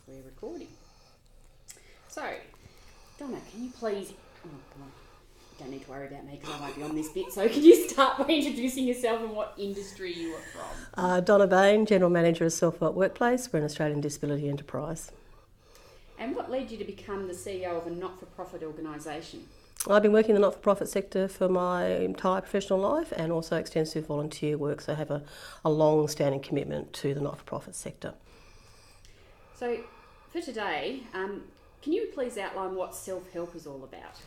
We're recording. So, Donna, can you please... Oh, come on. You don't need to worry about me because I won't be on this bit. So can you start by introducing yourself and what industry you are from? Donna Bain, General Manager of Self-Help Workplace. We're an Australian disability enterprise. And what led you to become the CEO of a not-for-profit organisation? I've been working in the not-for-profit sector for my entire professional life and also extensive volunteer work, so I have a long-standing commitment to the not-for-profit sector. So for today, can you please outline what self-help is all about?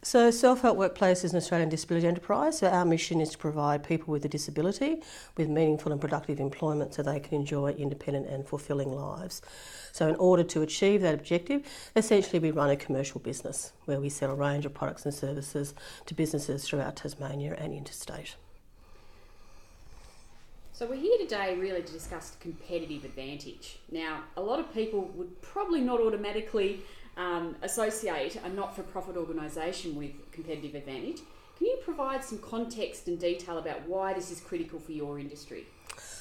So Self-Help Workplace is an Australian disability enterprise, so our mission is to provide people with a disability with meaningful and productive employment so they can enjoy independent and fulfilling lives. So in order to achieve that objective, essentially we run a commercial business where we sell a range of products and services to businesses throughout Tasmania and interstate. So we're here today really to discuss competitive advantage. Now, a lot of people would probably not automatically associate a not-for-profit organisation with competitive advantage. Can you provide some context and detail about why this is critical for your industry?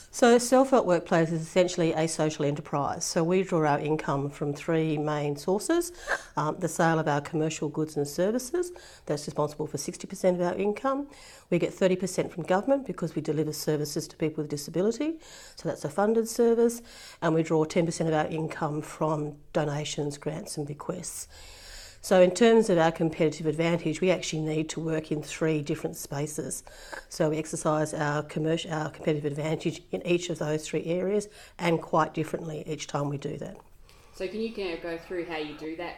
So Self-Help Workplace is essentially a social enterprise. So we draw our income from three main sources. The sale of our commercial goods and services, that's responsible for 60% of our income. We get 30% from government because we deliver services to people with disability. So that's a funded service. And we draw 10% of our income from donations, grants and bequests. So in terms of our competitive advantage, we actually need to work in three different spaces. So we exercise our competitive advantage in each of those three areas and quite differently each time we do that. So can you go through how you do that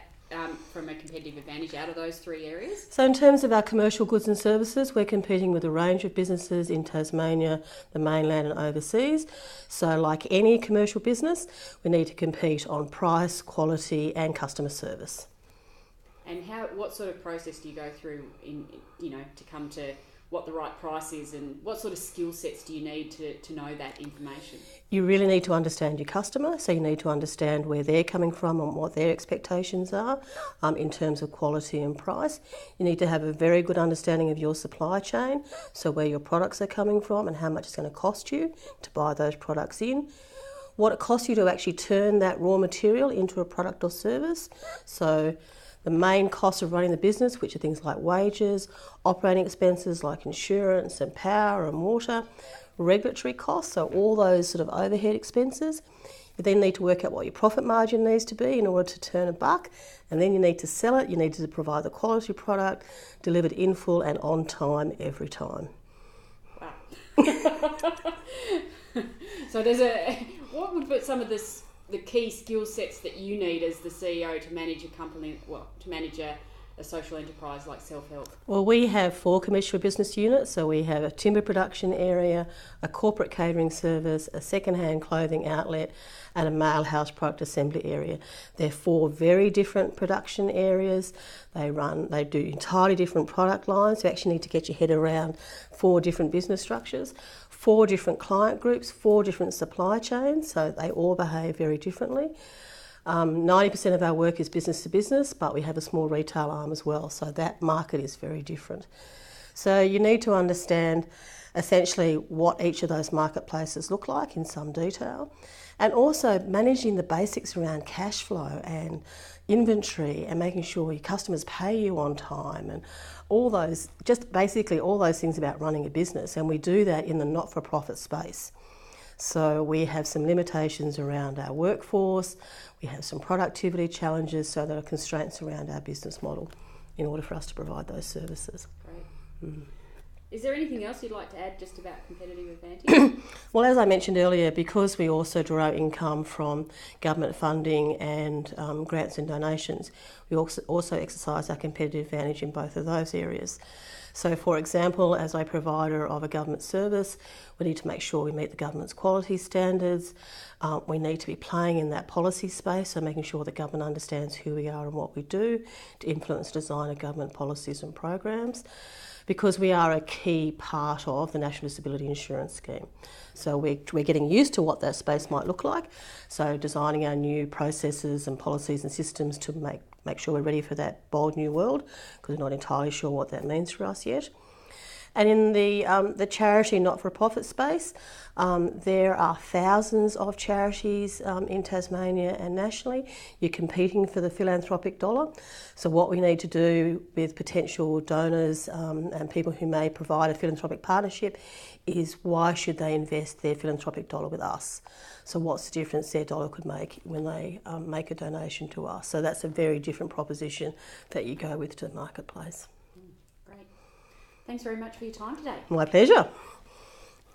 from a competitive advantage out of those three areas? So in terms of our commercial goods and services, we're competing with a range of businesses in Tasmania, the mainland and overseas. So like any commercial business, we need to compete on price, quality and customer service. And what sort of process do you go through to come to what the right price is, and what sort of skill sets do you need to know that information? You really need to understand your customer, so you need to understand where they're coming from and what their expectations are in terms of quality and price. You need to have a very good understanding of your supply chain, so where your products are coming from and how much it's going to cost you to buy those products in. What it costs you to actually turn that raw material into a product or service. So the main costs of running the business, which are things like wages, operating expenses like insurance and power and water, regulatory costs, so all those sort of overhead expenses. You then need to work out what your profit margin needs to be in order to turn a buck, and then you need to sell it. You need to provide the quality product, delivered in full and on time every time. Wow. So what would be some of the key skill sets that you need as the CEO to manage a company, to manage a social enterprise like Self-Help? Well, we have 4 commercial business units. So we have a timber production area, a corporate catering service, a second-hand clothing outlet, and a mail house product assembly area. They're 4 very different production areas. They do entirely different product lines. You actually need to get your head around 4 different business structures, 4 different client groups, 4 different supply chains, so they all behave very differently. 90% of our work is business to business, but we have a small retail arm as well, so that market is very different. So you need to understand essentially what each of those marketplaces look like in some detail, and also managing the basics around cash flow and inventory and making sure your customers pay you on time and all those, just basically all those things about running a business. And we do that in the not-for-profit space. So we have some limitations around our workforce, we have some productivity challenges, so there are constraints around our business model in order for us to provide those services. Great. Is there anything else you'd like to add just about competitive advantage? Well, as I mentioned earlier, because we also draw our income from government funding and grants and donations, we also exercise our competitive advantage in both of those areas. So, for example, as a provider of a government service, we need to make sure we meet the government's quality standards. We need to be playing in that policy space, so making sure the government understands who we are and what we do to influence design of government policies and programs, because we are a key part of the National Disability Insurance Scheme. So we're getting used to what that space might look like, so designing our new processes and policies and systems to make sure we're ready for that bold new world, because we're not entirely sure what that means for us yet. And in the charity not-for-profit space, there are thousands of charities in Tasmania and nationally. You're competing for the philanthropic dollar. So what we need to do with potential donors and people who may provide a philanthropic partnership is, why should they invest their philanthropic dollar with us? So what's the difference their dollar could make when they make a donation to us? So that's a very different proposition that you go with to the marketplace. Great. Thanks very much for your time today. My pleasure.